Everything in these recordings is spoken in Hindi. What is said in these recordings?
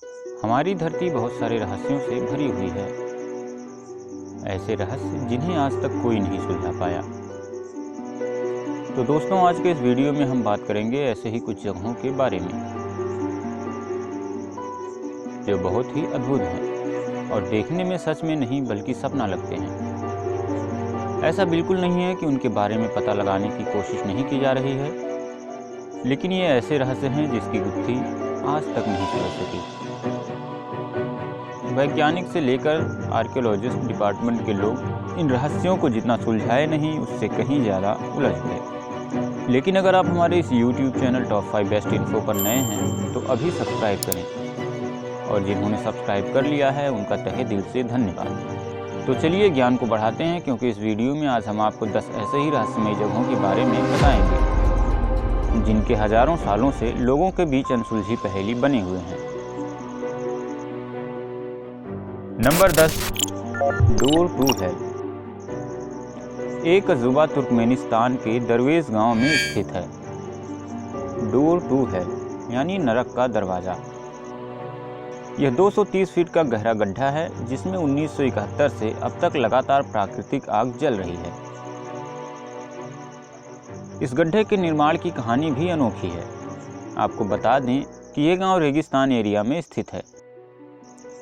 हमारी धरती बहुत सारे रहस्यों से भरी हुई है। ऐसे रहस्य जिन्हें आज तक कोई नहीं सुलझा पाया। तो दोस्तों, आज के इस वीडियो में हम बात करेंगे ऐसे ही कुछ जगहों के बारे में जो बहुत ही अद्भुत हैं और देखने में सच में नहीं बल्कि सपना लगते हैं। ऐसा बिल्कुल नहीं है कि उनके बारे में पता लगाने की कोशिश नहीं की जा रही है, लेकिन ये ऐसे रहस्य हैं जिसकी गुत्थी आज तक नहीं सुलझ सकी। वैज्ञानिक से लेकर आर्कियोलॉजिस्ट डिपार्टमेंट के लोग इन रहस्यों को जितना सुलझाए नहीं, उससे कहीं ज़्यादा उलझ गए। लेकिन अगर आप हमारे इस YouTube channel top 5 best info पर नए हैं तो अभी सब्सक्राइब करें, और जिन्होंने सब्सक्राइब कर लिया है उनका तहे दिल से धन्यवाद। तो चलिए ज्ञान को बढ़ाते हैं, क्योंकि इस वीडियो में आज हम आपको 10 ऐसे ही रहस्यमय जगहों के बारे में बताएंगे जिनके हजारों सालों से लोगों के बीच अनसुलझी पहेली बने हुए हैं। Number 10, door to hell. एक अजूबा तुर्कमेनिस्तान के दरवेज गांव में स्थित है। डोर टू हेल यानी नरक का दरवाज़ा। यह 230 फीट का गहरा गड्ढा है जिसमें 1971 से अब तक लगातार प्राकृतिक आग जल रही है। इस गड्ढे के निर्माण की कहानी भी अनोखी है। आपको बता दें कि यह गांव रेगिस्तान एरिया में स्थित है,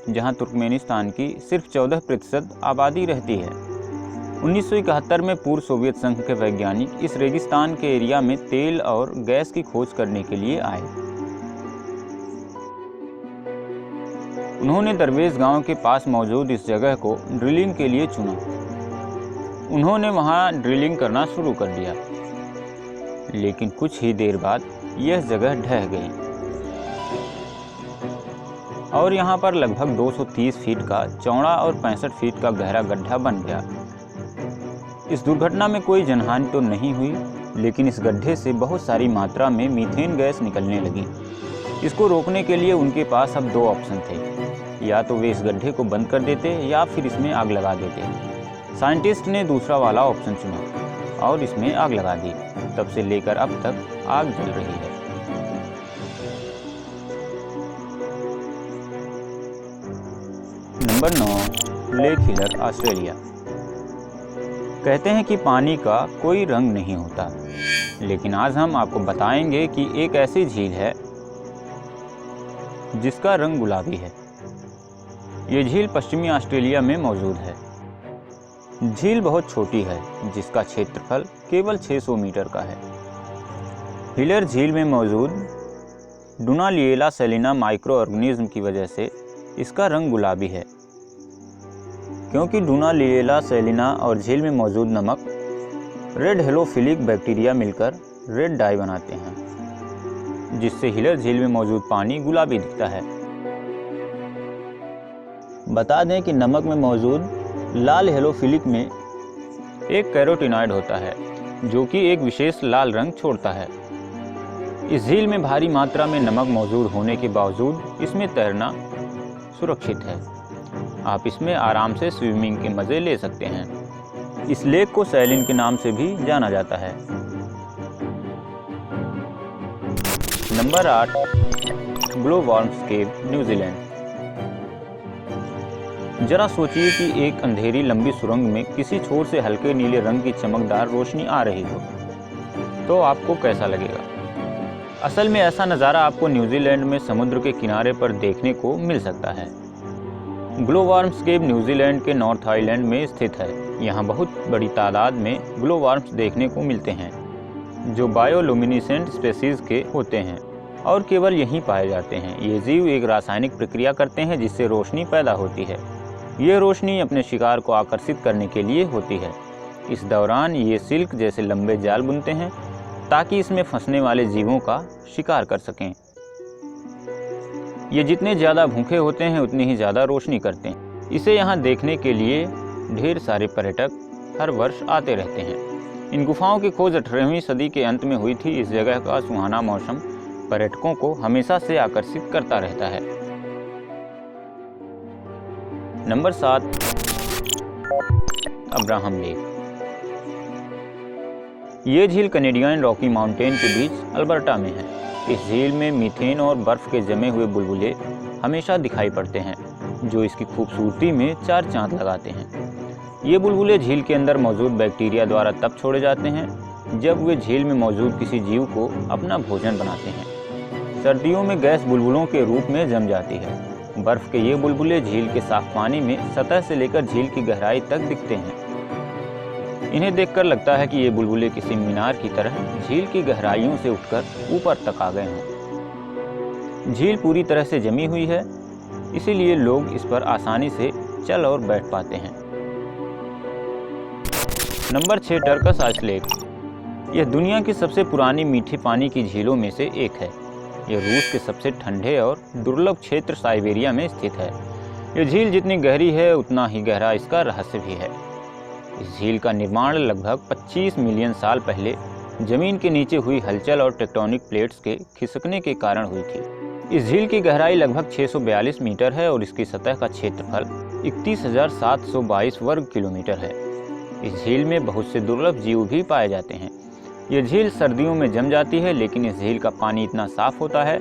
जहां तुर्कमेनिस्तान की सिर्फ 14% आबादी रहती है। 1971 में पूर्व सोवियत संघ के वैज्ञानिक इस रेगिस्तान के एरिया में तेल और गैस की खोज करने के लिए आए। उन्होंने दरवेज गांव के पास मौजूद इस जगह को ड्रिलिंग के लिए चुना। उन्होंने वहां ड्रिलिंग करना शुरू कर दिया, लेकिन कुछ ही देर बाद यह जगह ढह गई और यहाँ पर लगभग 230 फीट का चौड़ा और 65 फीट का गहरा गड्ढा बन गया। इस दुर्घटना में कोई जनहानि तो नहीं हुई, लेकिन इस गड्ढे से बहुत सारी मात्रा में मीथेन गैस निकलने लगी। इसको रोकने के लिए उनके पास अब 2 ऑप्शन थे, या तो वे इस गड्ढे को बंद कर देते या फिर इसमें आग लगा देते। साइंटिस्ट ने दूसरा वाला ऑप्शन चुना और इसमें आग लगा दी। तब से लेकर अब तक आग जल रही है। Number 9, lake Hillier, Australia. कहते हैं कि पानी का कोई रंग नहीं होता, लेकिन आज हम आपको बताएंगे कि एक ऐसी झील है जिसका रंग गुलाबी है। ये झील पश्चिमी ऑस्ट्रेलिया में मौजूद है। झील बहुत छोटी है, जिसका क्षेत्रफल केवल 600 मीटर का है। हिलर झील में मौजूद डुनालिएला सेलिना माइक्रो ऑर्गेनिज्म की वजह से इसका रंग गुलाबी है, क्योंकि डुनालिएला सेलिना और झील में मौजूद नमक रेड हेलोफिलिक बैक्टीरिया मिलकर रेड डाई बनाते हैं, जिससे हिलर झील में मौजूद पानी गुलाबी दिखता है। बता दें कि नमक में मौजूद लाल हेलोफिलिक में एक कैरोटीनॉइड होता है, जो कि एक विशेष लाल रंग छोड़ता है। इस झील में भारी मात्रा में नमक मौजूद होने के बावजूद इसमें तैरना सुरक्षित है। आप इसमें आराम से स्विमिंग के मज़े ले सकते हैं। इस लेक को सैलिन के नाम से भी जाना जाता है। नंबर 8, ग्लोवर्म्स केव, न्यूजीलैंड। जरा सोचिए कि एक अंधेरी लंबी सुरंग में किसी छोर से हल्के नीले रंग की चमकदार रोशनी आ रही हो, तो आपको कैसा लगेगा? असल में ऐसा नज़ारा आपको न्यूजीलैंड में समुद्र के किनारे पर देखने को मिल सकता है। ग्लोवर्म्स केव न्यूजीलैंड के नॉर्थ आइलैंड में स्थित है। यहाँ बहुत बड़ी तादाद में ग्लोवर्म्स देखने को मिलते हैं, जो बायोलुमिनिसेंट स्पेसीज के होते हैं और केवल यहीं पाए जाते हैं। ये जीव एक रासायनिक प्रक्रिया करते हैं जिससे रोशनी पैदा होती है। ये रोशनी अपने शिकार को आकर्षित करने के लिए होती है। इस दौरान ये सिल्क जैसे लंबे जाल बुनते हैं ताकि इसमें फंसने वाले जीवों का शिकार कर सकें। ये जितने ज़्यादा भूखे होते हैं उतनी ही ज़्यादा रोशनी करते हैं। इसे यहाँ देखने के लिए ढेर सारे पर्यटक हर वर्ष आते रहते हैं। इन गुफाओं की खोज 18वीं सदी के अंत में हुई थी। इस जगह का सुहाना मौसम पर्यटकों को हमेशा से आकर्षित करता रहता है। Number 7, Abraham lake. ये झील कैनेडियन रॉकी माउंटेन के बीच अल्बर्टा में है। इस झील में मीथेन और बर्फ के जमे हुए बुलबुले हमेशा दिखाई पड़ते हैं, जो इसकी खूबसूरती में चार चांद लगाते हैं। ये बुलबुले झील के अंदर मौजूद बैक्टीरिया द्वारा तब छोड़े जाते हैं जब वे झील में मौजूद किसी जीव को अपना भोजन बनाते हैं। सर्दियों में गैस बुलबुलों के रूप में जम जाती है। बर्फ के ये बुलबुले झील के साफ पानी में सतह से लेकर झील की गहराई तक दिखते हैं। इन्हें देखकर लगता है कि ये बुलबुले किसी मीनार की तरह झील की गहराइयों से उठकर ऊपर तक आ गए हों। झील पूरी तरह से जमी हुई है, इसीलिए लोग इस पर आसानी से चल और बैठ पाते हैं। Number 6, Turks ice lake. यह दुनिया की सबसे पुरानी मीठे पानी की झीलों में से एक है। यह रूस के सबसे ठंडे और दुर्लभ क्षेत्र साइबेरिया में स्थित है। यह झील जितनी गहरी है उतना ही गहरा इसका रहस्य भी है। इस झील का निर्माण लगभग 25 मिलियन साल पहले जमीन के नीचे हुई हलचल और टेक्टोनिक प्लेट्स के खिसकने के कारण हुई थी। इस झील की गहराई लगभग 642 मीटर है और इसकी सतह का क्षेत्रफल 31,722 वर्ग किलोमीटर है। इस झील में बहुत से दुर्लभ जीव भी पाए जाते हैं। यह झील सर्दियों में जम जाती है, लेकिन इस झील का पानी इतना साफ होता है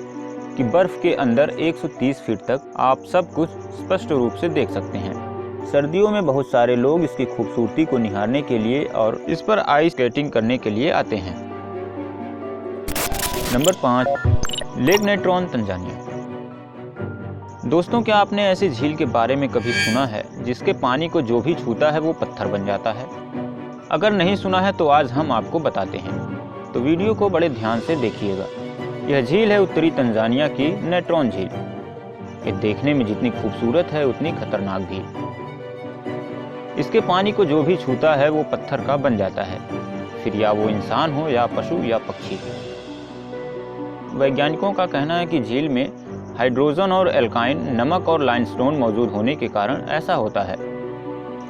कि बर्फ के अंदर 130 फीट तक आप सब कुछ स्पष्ट रूप से देख सकते हैं। सर्दियों में बहुत सारे लोग इसकी खूबसूरती को निहारने के लिए और इस पर आइस स्केटिंग करने के लिए आते हैं। Number 5, lake Natron, Tanzania. दोस्तों, क्या आपने ऐसी झील के बारे में कभी सुना है जिसके पानी को जो भी छूता है वो पत्थर बन जाता है? अगर नहीं सुना है तो आज हम आपको बताते हैं, तो वीडियो को बड़े ध्यान से देखिएगा। यह झील है उत्तरी तंजानिया की नेट्रॉन झील। ये देखने में जितनी खूबसूरत है उतनी खतरनाक भी। इसके पानी को जो भी छूता है वो पत्थर का बन जाता है, फिर या वो इंसान हो या पशु या पक्षी। वैज्ञानिकों का कहना है कि झील में हाइड्रोजन और एल्काइन, नमक और लाइमस्टोन मौजूद होने के कारण ऐसा होता है।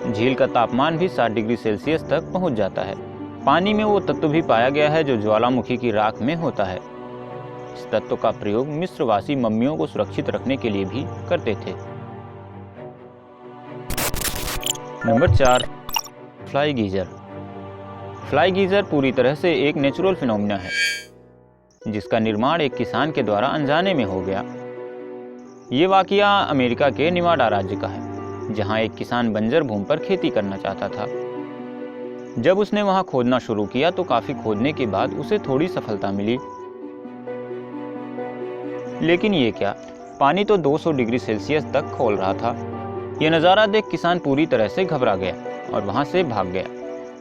झील का तापमान भी 60 डिग्री सेल्सियस तक पहुंच जाता है। पानी में वो तत्व भी पाया गया है जो ज्वालामुखी की राख में होता है। इस तत्व का प्रयोग मिस्रवासी मम्मियों को सुरक्षित रखने के लिए भी करते थे। Number 4, fly geyser. Fly geyser पूरी तरह से एक नेचुरल फिनोमिना है, जिसका निर्माण एक किसान के द्वारा अनजाने में हो गया। ये वाकया अमेरिका के निवाडा राज्य का है, जहां एक किसान बंजर भूमि पर खेती करना चाहता था। जब उसने वहां खोदना शुरू किया तो काफी खोदने के बाद उसे थोड़ी सफलता मिली। लेकिन ये क्या, पानी तो 200 डिग्री सेल्सियस तक खोल रहा था। यह नज़ारा देख किसान पूरी तरह से घबरा गया और वहां से भाग गया।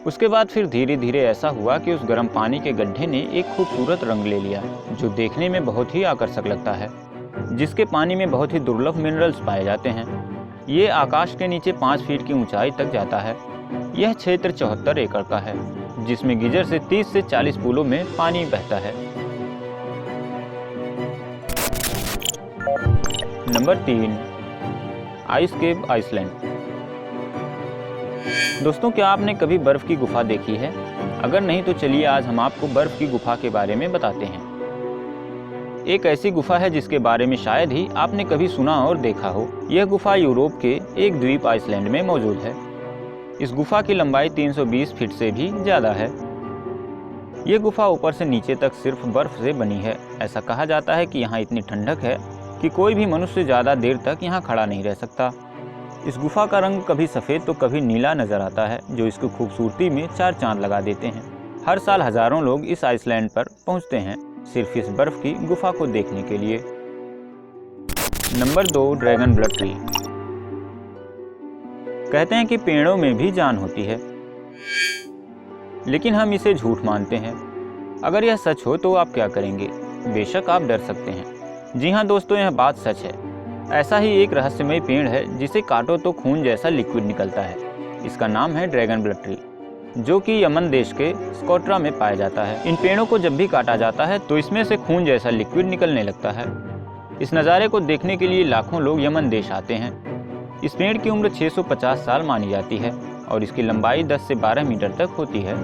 उसके बाद फिर धीरे धीरे ऐसा हुआ कि उस गर्म पानी के गड्ढे ने एक खूबसूरत रंग ले लिया, जो देखने में बहुत ही आकर्षक लगता है, जिसके पानी में बहुत ही दुर्लभ मिनरल्स पाए जाते हैं। ये आकाश के नीचे 5 फीट की ऊंचाई तक जाता है। यह क्षेत्र 74 एकड़ का है, जिसमें गीजर से 30 से 40 पूलों में पानी बहता है। नंबर 3, आइस केव, आइसलैंड। दोस्तों, क्या आपने कभी बर्फ की गुफा देखी है? अगर नहीं तो चलिए आज हम आपको बर्फ की गुफा के बारे में बताते हैं। एक ऐसी गुफा है जिसके बारे में शायद ही आपने कभी सुना और देखा हो। यह गुफा यूरोप के एक द्वीप आइसलैंड में मौजूद है। इस गुफा की लंबाई 320 फीट से भी ज्यादा है। यह गुफा ऊपर से नीचे तक सिर्फ बर्फ से बनी है। ऐसा कहा जाता है कि यहाँ इतनी ठंडक है कि कोई भी मनुष्य ज्यादा देर तक यहाँ खड़ा नहीं रह सकता। इस गुफा का रंग कभी सफ़ेद तो कभी नीला नजर आता है, जो इसकी खूबसूरती में चार चांद लगा देते हैं। हर साल हजारों लोग इस आइसलैंड पर पहुंचते हैं, सिर्फ इस बर्फ की गुफा को देखने के लिए। Number 2, dragon blood tree. कहते हैं कि पेड़ों में भी जान होती है, लेकिन हम इसे झूठ मानते हैं। अगर यह सच हो तो आप क्या करेंगे? बेशक आप डर सकते हैं। जी हाँ दोस्तों, यह बात सच है। ऐसा ही एक रहस्यमय पेड़ है जिसे काटो तो खून जैसा लिक्विड निकलता है। इसका नाम है ड्रैगन ब्लड ट्री, जो कि यमन देश के स्कोट्रा में पाया जाता है। इन पेड़ों को जब भी काटा जाता है तो इसमें से खून जैसा लिक्विड निकलने लगता है। इस नज़ारे को देखने के लिए लाखों लोग यमन देश आते हैं। इस पेड़ की उम्र 650 साल मानी जाती है और इसकी लंबाई 10 से 12 मीटर तक होती है।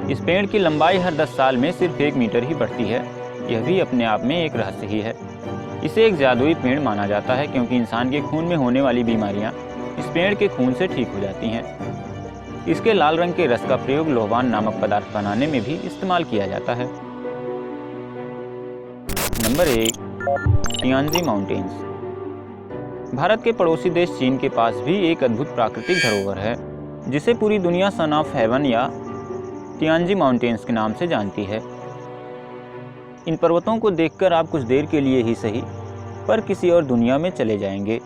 इस पेड़ की लंबाई हर 10 साल में सिर्फ 1 मीटर ही बढ़ती है। यह भी अपने आप में एक रहस्य ही है। इसे एक जादुई पेड़ माना जाता है क्योंकि इंसान के खून में होने वाली बीमारियां इस पेड़ के खून से ठीक हो जाती हैं। इसके लाल रंग के रस का प्रयोग लोहवान नामक पदार्थ बनाने में भी इस्तेमाल किया जाता है। Number 1, टियानजी mountains. भारत के पड़ोसी देश चीन के पास भी एक अद्भुत प्राकृतिक धरोहर है जिसे पूरी दुनिया सन ऑफ हेवन या तियानजी माउंटेन्स के नाम से जानती है। इन पर्वतों को देखकर आप कुछ देर के लिए ही सही पर किसी और दुनिया में चले जाएंगे।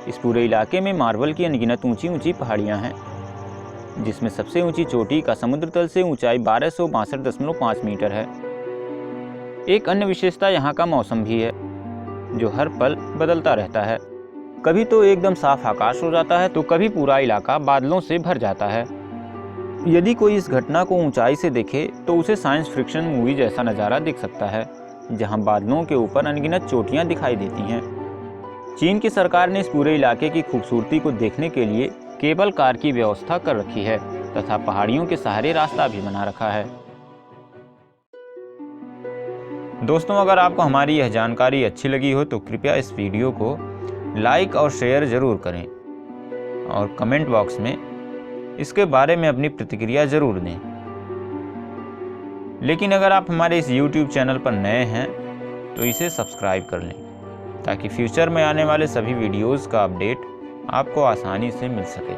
इस पूरे इलाके में मार्बल की अनगिनत ऊंची ऊंची पहाड़ियां हैं, जिसमें सबसे ऊंची चोटी का समुद्र तल से ऊंचाई 1262.5 मीटर है। एक अन्य विशेषता यहाँ का मौसम भी है, जो हर पल बदलता रहता है। कभी तो एकदम साफ आकाश हो जाता है तो कभी पूरा इलाका बादलों से भर जाता है। यदि कोई इस घटना को ऊंचाई से देखे तो उसे साइंस फिक्शन मूवी जैसा नज़ारा दिख सकता है, जहां बादलों के ऊपर अनगिनत चोटियां दिखाई देती हैं। चीन की सरकार ने इस पूरे इलाके की खूबसूरती को देखने के लिए केबल कार की व्यवस्था कर रखी है तथा पहाड़ियों के सहारे रास्ता भी बना रखा है। दोस्तों, अगर आपको हमारी यह जानकारी अच्छी लगी हो तो कृपया इस वीडियो को लाइक और शेयर ज़रूर करें और कमेंट बॉक्स में इसके बारे में अपनी प्रतिक्रिया ज़रूर दें। लेकिन अगर आप हमारे इस YouTube चैनल पर नए हैं तो इसे सब्सक्राइब कर लें ताकि फ्यूचर में आने वाले सभी वीडियोज़ का अपडेट आपको आसानी से मिल सके।